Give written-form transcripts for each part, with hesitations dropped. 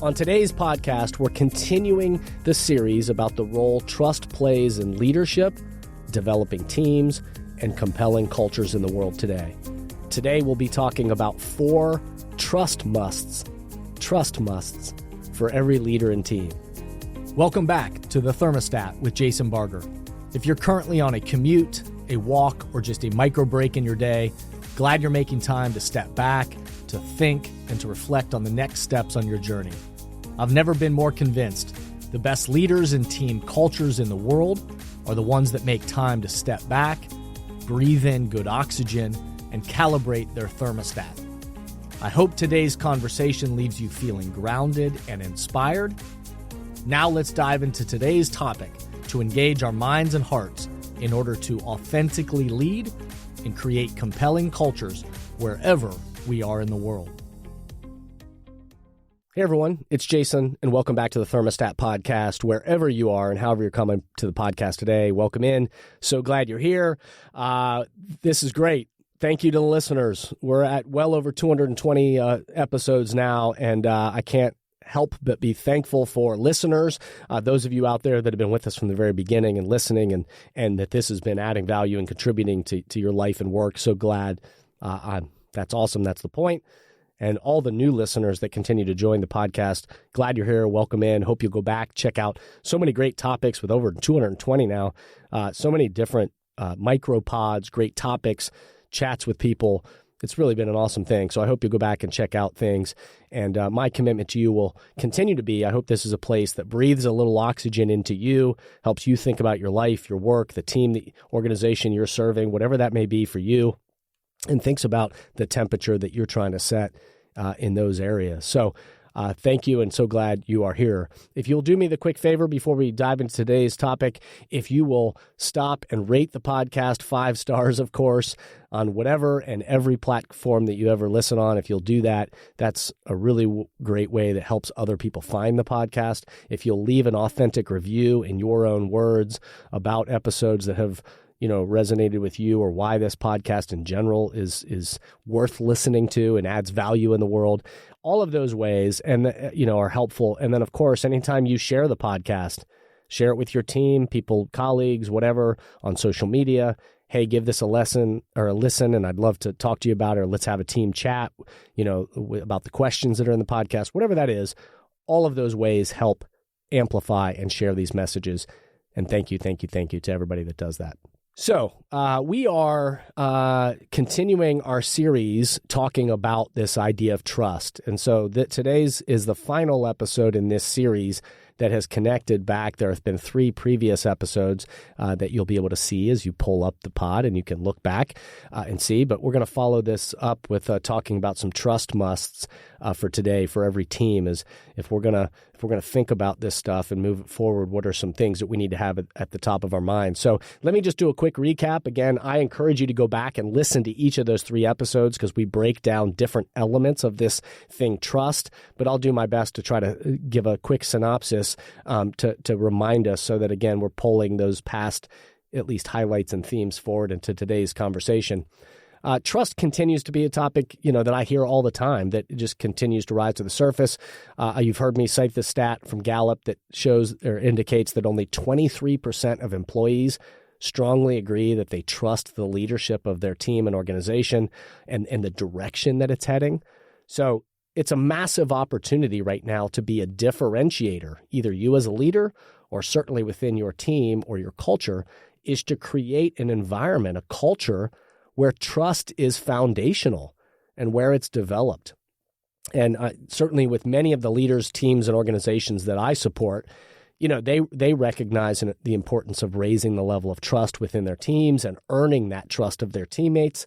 On today's podcast, we're continuing the series about the role trust plays in leadership, developing teams, and compelling cultures in the world today. Today, we'll be talking about 4 trust musts for every leader and team. Welcome back to the Thermostat with Jason Barger. If you're currently on a commute, a walk, or just a micro break in your day, glad you're making time to step back, to think, and to reflect on the next steps on your journey. I've never been more convinced the best leaders and team cultures in the world are the ones that make time to step back, breathe in good oxygen, and calibrate their thermostat. I hope today's conversation leaves you feeling grounded and inspired. Now let's dive into today's topic to engage our minds and hearts in order to authentically lead and create compelling cultures wherever we are in the world. Hey everyone, it's Jason, and welcome back to the Thermostat Podcast. Wherever you are and however you're coming to the podcast today, welcome in. So glad you're here. This is great. Thank you to the listeners. We're at well over 220 episodes now, and I can't help but be thankful for listeners, those of you out there that have been with us from the very beginning and listening, and that this has been adding value and contributing to your life and work. So glad. That's awesome. That's the point. And all the new listeners that continue to join the podcast, glad you're here. Welcome in. Hope you'll go back, check out so many great topics with over 220 now. So many different micro pods, great topics, chats with people. It's really been an awesome thing. So I hope you'll go back and check out things. And my commitment to you will continue to be, I hope this is a place that breathes a little oxygen into you, helps you think about your life, your work, the team, the organization you're serving, whatever that may be for you, and thinks about the temperature that you're trying to set in those areas. So thank you, and so glad you are here. If you'll do me the quick favor before we dive into today's topic, if you will stop and rate the podcast 5 stars, of course, on whatever and every platform that you ever listen on. If you'll do that, that's a really great way that helps other people find the podcast. If you'll leave an authentic review in your own words about episodes that have resonated with you, or why this podcast in general is worth listening to and adds value in the world. All of those ways and are helpful. And then, of course, anytime you share the podcast, share it with your team, people, colleagues, whatever, on social media. Hey, give this a lesson or a listen, and I'd love to talk to you about it. Or let's have a team chat, about the questions that are in the podcast, whatever that is. All of those ways help amplify and share these messages. And thank you to everybody that does that. So we are continuing our series talking about this idea of trust. And so today's is the final episode in this series that has connected back. There have been 3 previous episodes that you'll be able to see as you pull up the pod, and you can look back and see. But we're going to follow this up with talking about some trust musts for today for every team. Is if we're gonna think about this stuff and move it forward, what are some things that we need to have at the top of our mind? So let me just do a quick recap. Again, I encourage you to go back and listen to each of those 3 episodes because we break down different elements of this thing, trust. But I'll do my best to try to give a quick synopsis to remind us, so that, again, we're pulling those past at least highlights and themes forward into today's conversation. Trust continues to be a topic, that I hear all the time, that just continues to rise to the surface. You've heard me cite the stat from Gallup that shows or indicates that only 23% of employees strongly agree that they trust the leadership of their team and organization and the direction that it's heading. So it's a massive opportunity right now to be a differentiator, either you as a leader or certainly within your team or your culture, is to create an environment, a culture where trust is foundational and where it's developed. And certainly with many of the leaders, teams, and organizations that I support, they recognize the importance of raising the level of trust within their teams and earning that trust of their teammates.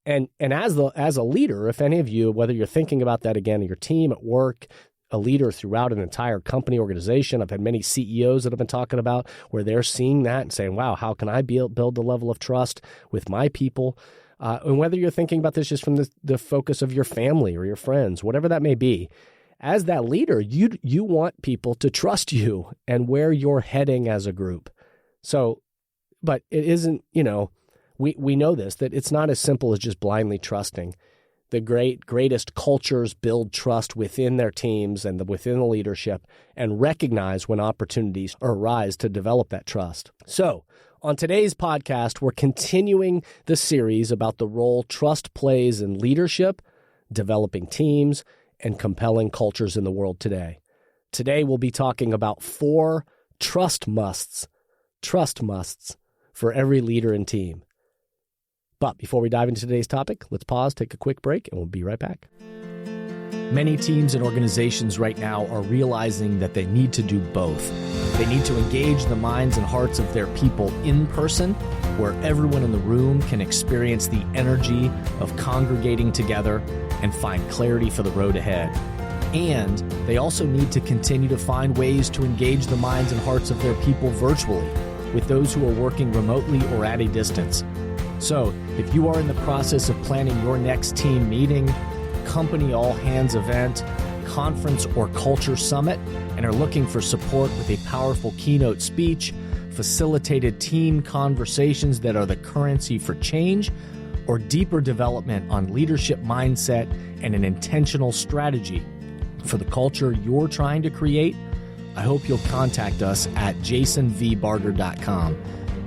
And as a leader, if any of you, whether you're thinking about that again in your team, at work, a leader throughout an entire company organization, I've had many CEOs that have been talking about where they're seeing that and saying, wow, how can I build the level of trust with my people? And whether you're thinking about this just from the focus of your family or your friends, whatever that may be, as that leader, you want people to trust you and where you're heading as a group. So, but it isn't, we know this, that it's not as simple as just blindly trusting. The greatest cultures build trust within their teams and within the leadership, and recognize when opportunities arise to develop that trust. So, on today's podcast, we're continuing the series about the role trust plays in leadership, developing teams, and compelling cultures in the world today. Today, we'll be talking about 4 trust musts for every leader and team. But before we dive into today's topic, let's pause, take a quick break, and we'll be right back. Many teams and organizations right now are realizing that they need to do both. They need to engage the minds and hearts of their people in person, where everyone in the room can experience the energy of congregating together and find clarity for the road ahead. And they also need to continue to find ways to engage the minds and hearts of their people virtually, with those who are working remotely or at a distance. So, if you are in the process of planning your next team meeting, company all-hands event, conference, or culture summit, and are looking for support with a powerful keynote speech, facilitated team conversations that are the currency for change, or deeper development on leadership mindset and an intentional strategy for the culture you're trying to create, I hope you'll contact us at jasonvbarger.com,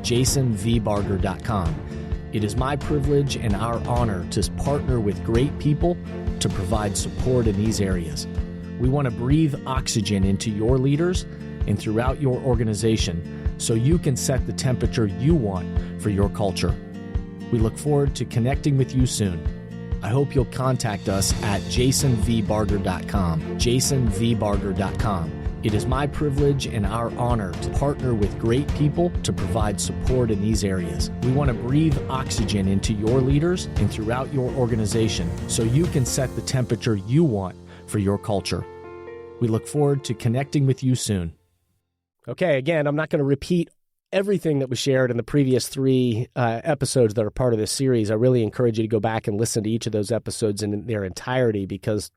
jasonvbarger.com. It is my privilege and our honor to partner with great people to provide support in these areas. We want to breathe oxygen into your leaders and throughout your organization so you can set the temperature you want for your culture. We look forward to connecting with you soon. I hope you'll contact us at jasonvbarger.com, jasonvbarger.com. It is my privilege and our honor to partner with great people to provide support in these areas. We want to breathe oxygen into your leaders and throughout your organization so you can set the temperature you want for your culture. We look forward to connecting with you soon. Okay, again, I'm not going to repeat everything that was shared in the previous 3 episodes that are part of this series. I really encourage you to go back and listen to each of those episodes in their entirety, because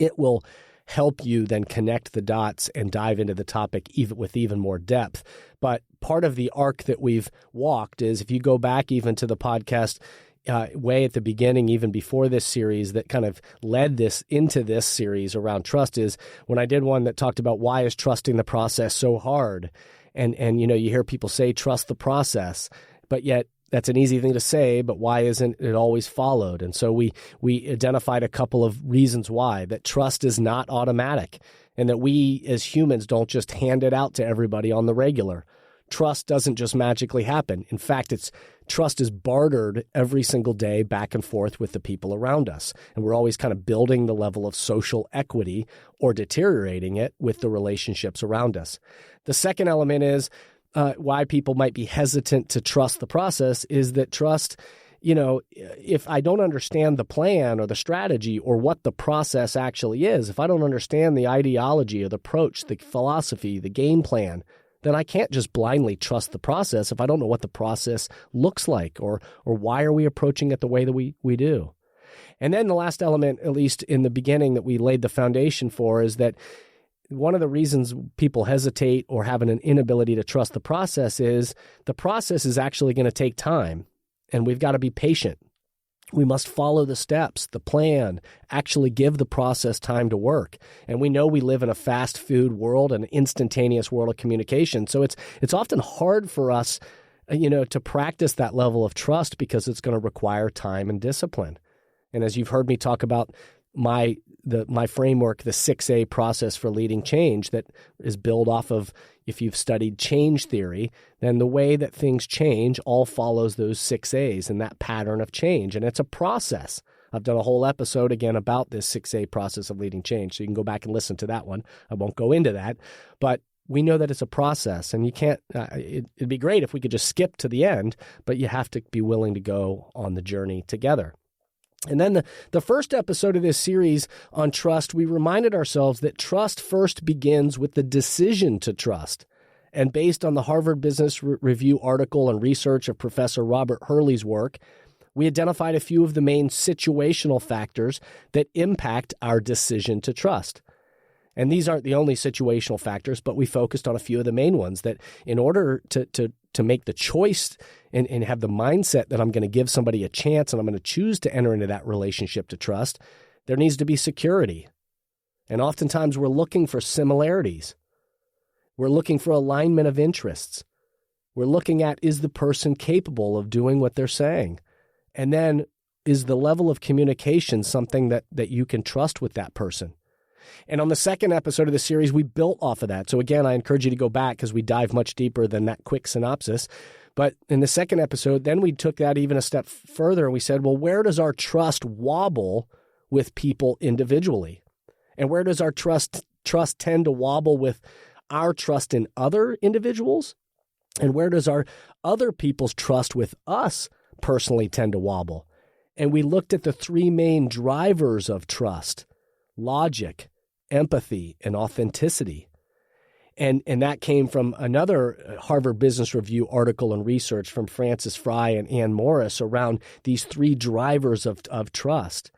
it will help you then connect the dots and dive into the topic with even more depth. But part of the arc that we've walked is, if you go back even to the podcast way at the beginning, even before this series that kind of led this into this series around trust, is when I did one that talked about why is trusting the process so hard. And you know, you hear people say trust the process, but yet that's an easy thing to say, but why isn't it always followed? And so we identified a couple of reasons why, that trust is not automatic, and that we as humans don't just hand it out to everybody on the regular. Trust doesn't just magically happen. In fact, trust is bartered every single day back and forth with the people around us. And we're always kind of building the level of social equity or deteriorating it with the relationships around us. The second element is why people might be hesitant to trust the process is that trust, you know, if I don't understand the plan or the strategy or what the process actually is, if I don't understand the ideology or the approach, the philosophy, the game plan, then I can't just blindly trust the process if I don't know what the process looks like or why are we approaching it the way that we do. And then the last element, at least in the beginning, that we laid the foundation for is that one of the reasons people hesitate or have an inability to trust the process is actually going to take time, and we've got to be patient. We must follow the steps, the plan, actually give the process time to work. And we know we live in a fast food world, an instantaneous world of communication. So it's often hard for us, to practice that level of trust because it's going to require time and discipline. And as you've heard me talk about my framework, the 6A process for leading change, that is built off of, if you've studied change theory, then the way that things change all follows those 6A's and that pattern of change. And it's a process. I've done a whole episode again about this 6A process of leading change. So you can go back and listen to that one. I won't go into that, but we know that it's a process, and you can't, it'd be great if we could just skip to the end, but you have to be willing to go on the journey together. And then the first episode of this series on trust, we reminded ourselves that trust first begins with the decision to trust. And based on the Harvard Business Review article and research of Professor Robert Hurley's work, we identified a few of the main situational factors that impact our decision to trust. And these aren't the only situational factors, but we focused on a few of the main ones that in order to make the choice and have the mindset that I'm going to give somebody a chance and I'm going to choose to enter into that relationship to trust, there needs to be security. And oftentimes we're looking for similarities. We're looking for alignment of interests. We're looking at, is the person capable of doing what they're saying? And then is the level of communication something that you can trust with that person? And on the second episode of the series, we built off of that. So again, I encourage you to go back because we dive much deeper than that quick synopsis. But in the second episode, then we took that even a step further and we said, well, where does our trust wobble with people individually? And where does our trust tend to wobble with our trust in other individuals? And where does our other people's trust with us personally tend to wobble? And we looked at the three main drivers of trust: logic, empathy, and authenticity. And that came from another Harvard Business Review article and research from Francis Fry and Ann Morris around these three drivers of trust.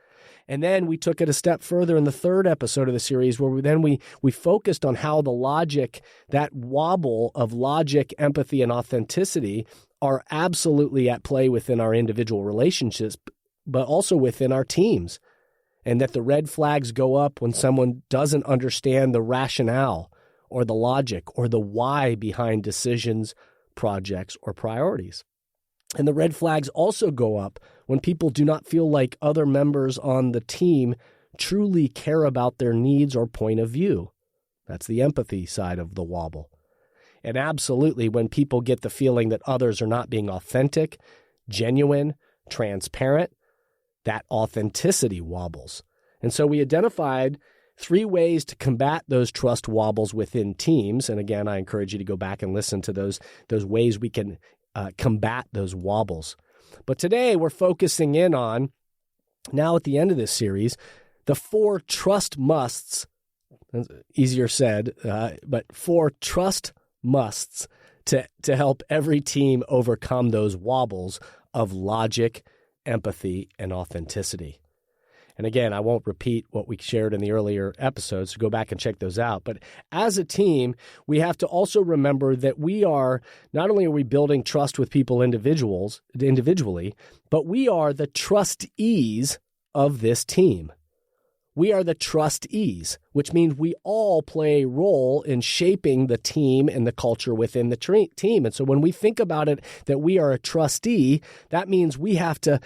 And then we took it a step further in the third episode of the series where we focused on how the logic, that wobble of logic, empathy, and authenticity are absolutely at play within our individual relationships, but also within our teams. And that the red flags go up when someone doesn't understand the rationale or the logic or the why behind decisions, projects, or priorities. And the red flags also go up when people do not feel like other members on the team truly care about their needs or point of view. That's the empathy side of the wobble. And absolutely, when people get the feeling that others are not being authentic, genuine, transparent, that authenticity wobbles. And so we identified 3 ways to combat those trust wobbles within teams. And again, I encourage you to go back and listen to those ways we can combat those wobbles. But today we're focusing in on, now at the end of this series, the 4 trust musts, easier said, but 4 trust musts to help every team overcome those wobbles of logic, empathy, and authenticity. And again, I won't repeat what we shared in the earlier episodes, so go back and check those out. But as a team, we have to also remember that not only are we building trust with people individually, but we are the trustees of this team. We are the trustees, which means we all play a role in shaping the team and the culture within the team. And so when we think about it, that we are a trustee, that means we have to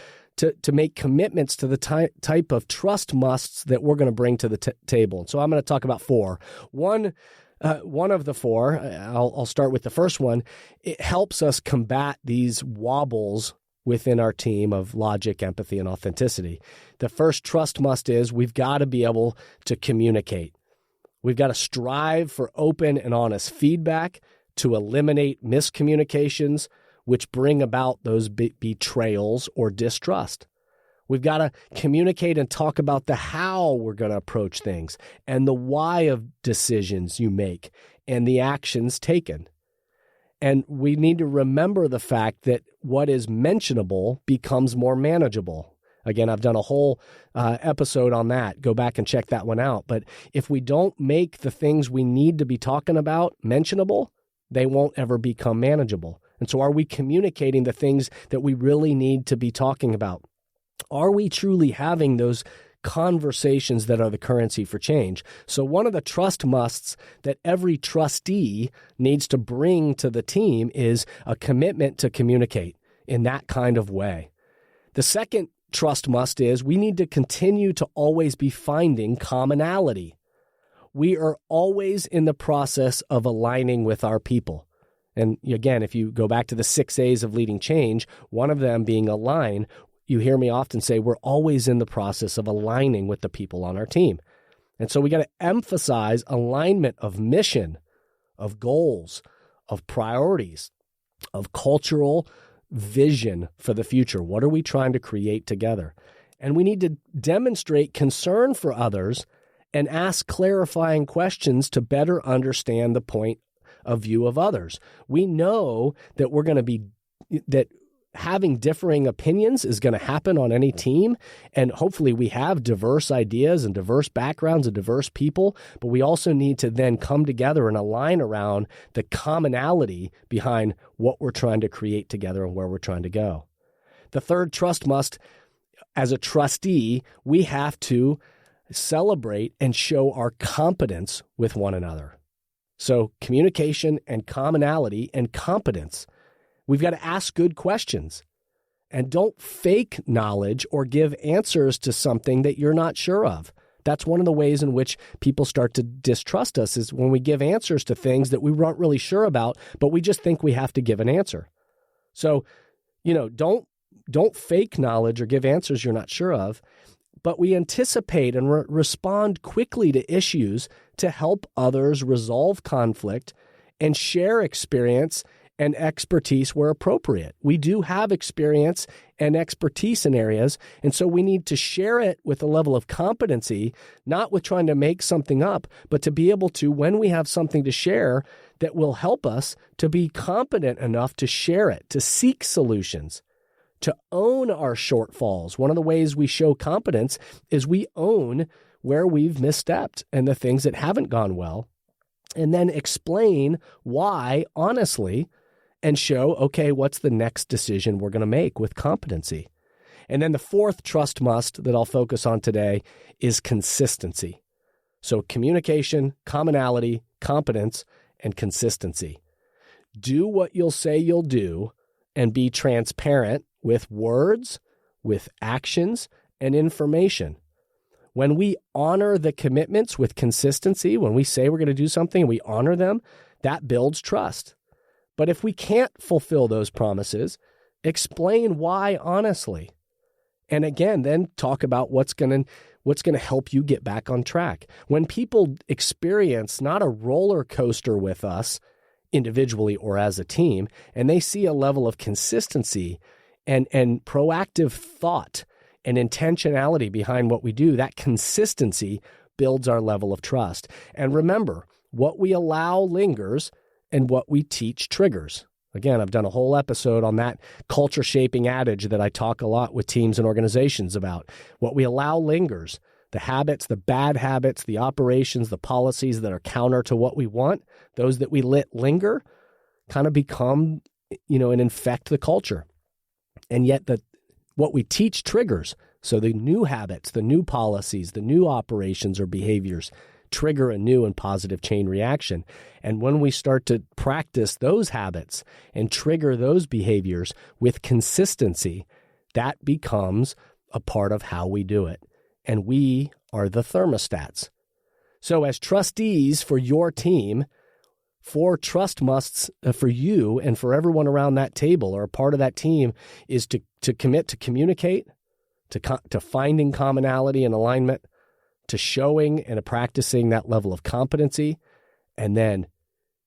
make commitments to the type of trust musts that we're going to bring to the table. And so I'm going to talk about 4. One of the 4, I'll start with the first one. It helps us combat these wobbles within our team of logic, empathy, and authenticity. The first trust must is we've got to be able to communicate. We've got to strive for open and honest feedback to eliminate miscommunications, which bring about those betrayals or distrust. We've got to communicate and talk about the how we're going to approach things and the why of decisions you make and the actions taken. And we need to remember the fact that what is mentionable becomes more manageable. Again, I've done a whole episode on that. Go back and check that one out. But if we don't make the things we need to be talking about mentionable, they won't ever become manageable. And so are we communicating the things that we really need to be talking about? Are we truly having those conversations that are the currency for change? So one of the trust musts that every trustee needs to bring to the team is a commitment to communicate in that kind of way. The second trust must is we need to continue to always be finding commonality. We are always in the process of aligning with our people. And again, if you go back to the 6 A's of leading change, one of them being align, you hear me often say we're always in the process of aligning with the people on our team. And so we got to emphasize alignment of mission, of goals, of priorities, of cultural vision for the future. What are we trying to create together? And we need to demonstrate concern for others and ask clarifying questions to better understand the point of view of others. We know that we're going to be, that having differing opinions is going to happen on any team. And hopefully we have diverse ideas and diverse backgrounds and diverse people, but we also need to then come together and align around the commonality behind what we're trying to create together and where we're trying to go. The third trust must, as a trustee, we have to celebrate and show our competence with one another. So communication and commonality and competence. We've got to ask good questions and don't fake knowledge or give answers to something that you're not sure of. That's one of the ways in which people start to distrust us is when we give answers to things that we aren't really sure about, but we just think we have to give an answer. So, don't fake knowledge or give answers you're not sure of, but we anticipate and respond quickly to issues to help others resolve conflict and share experience and expertise where appropriate. We do have experience and expertise in areas, and so we need to share it with a level of competency, not with trying to make something up, but to be able to, when we have something to share that will help us, to be competent enough to share it, to seek solutions, to own our shortfalls. One of the ways we show competence is we own where we've misstepped and the things that haven't gone well, and then explain why honestly, and show, okay, what's the next decision we're going to make with competency? And then the fourth trust must that I'll focus on today is consistency. So communication, commonality, competence, and consistency. Do what you'll say you'll do and be transparent with words, with actions, and information. When we honor the commitments with consistency, when we say we're going to do something and we honor them, that builds trust. But if we can't fulfill those promises, explain why honestly. And again, then talk about what's going to help you get back on track. When people experience not a roller coaster with us individually or as a team, and they see a level of consistency and proactive thought and intentionality behind what we do, that consistency builds our level of trust. And remember, what we allow lingers and what we teach triggers. Again, I've done a whole episode on that culture shaping adage that I talk a lot with teams and organizations about. What we allow lingers, the habits, the bad habits, the operations, the policies that are counter to what we want, those that we let linger kind of become, and infect the culture. And yet what we teach triggers. So the new habits, the new policies, the new operations or behaviors trigger a new and positive chain reaction. And when we start to practice those habits and trigger those behaviors with consistency, that becomes a part of how we do it. And we are the thermostats. So as trustees for your team, 4 trust musts for you and for everyone around that table or a part of that team is to commit to communicate, to finding commonality and alignment, to showing and practicing that level of competency, and then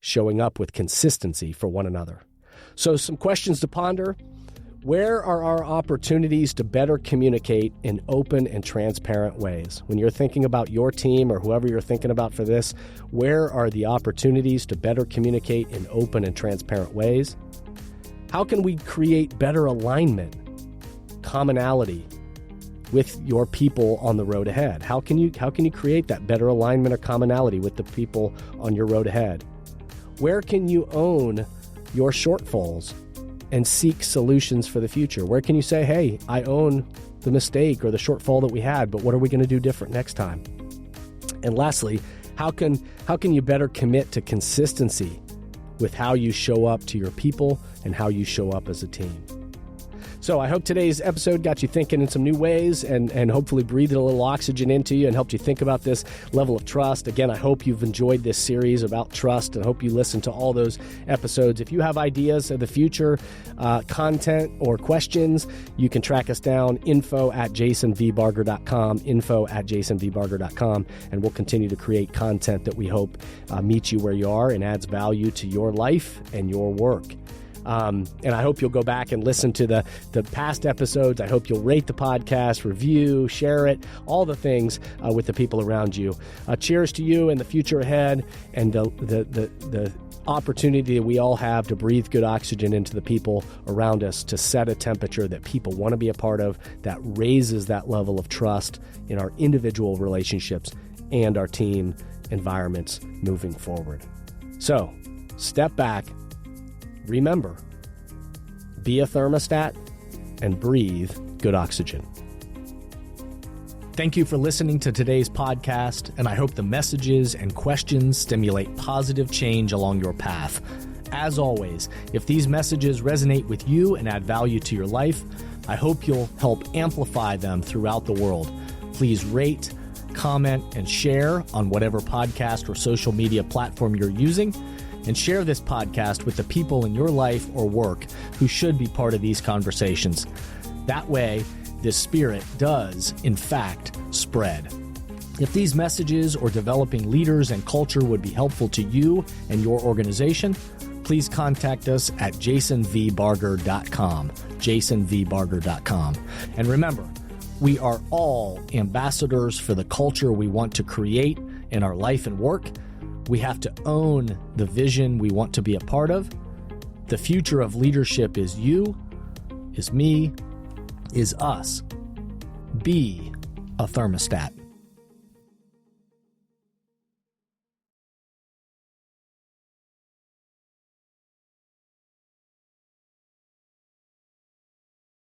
showing up with consistency for one another. So some questions to ponder. Where are our opportunities to better communicate in open and transparent ways? When you're thinking about your team or whoever you're thinking about for this, where are the opportunities to better communicate in open and transparent ways? How can we create better alignment, commonality with your people on the road ahead? How can you create that better alignment or commonality with the people on your road ahead? Where can you own your shortfalls and seek solutions for the future? Where can you say, hey, I own the mistake or the shortfall that we had, but what are we going to do different next time? And lastly, how can you better commit to consistency with how you show up to your people and how you show up as a team? So I hope today's episode got you thinking in some new ways and hopefully breathed a little oxygen into you and helped you think about this level of trust. Again, I hope you've enjoyed this series about trust and hope you listen to all those episodes. If you have ideas of the future content or questions, you can track us down, info@jasonvbarger.com, and we'll continue to create content that we hope meets you where you are and adds value to your life and your work. And I hope you'll go back and listen to the past episodes. I hope you'll rate the podcast, review, share it, all the things with the people around you. Cheers to you and the future ahead, and the opportunity that we all have to breathe good oxygen into the people around us, to set a temperature that people want to be a part of, that raises that level of trust in our individual relationships and our team environments moving forward. So, step back, remember, be a thermostat, and breathe good oxygen. Thank you for listening to today's podcast, and I hope the messages and questions stimulate positive change along your path. As always, if these messages resonate with you and add value to your life, I hope you'll help amplify them throughout the world. Please rate, comment, and share on whatever podcast or social media platform you're using, and share this podcast with the people in your life or work who should be part of these conversations. That way, this spirit does, in fact, spread. If these messages or developing leaders and culture would be helpful to you and your organization, please contact us at jasonvbarger.com, jasonvbarger.com. And remember, we are all ambassadors for the culture we want to create in our life and work. We have to own the vision we want to be a part of. The future of leadership is you, is me, is us. Be a thermostat.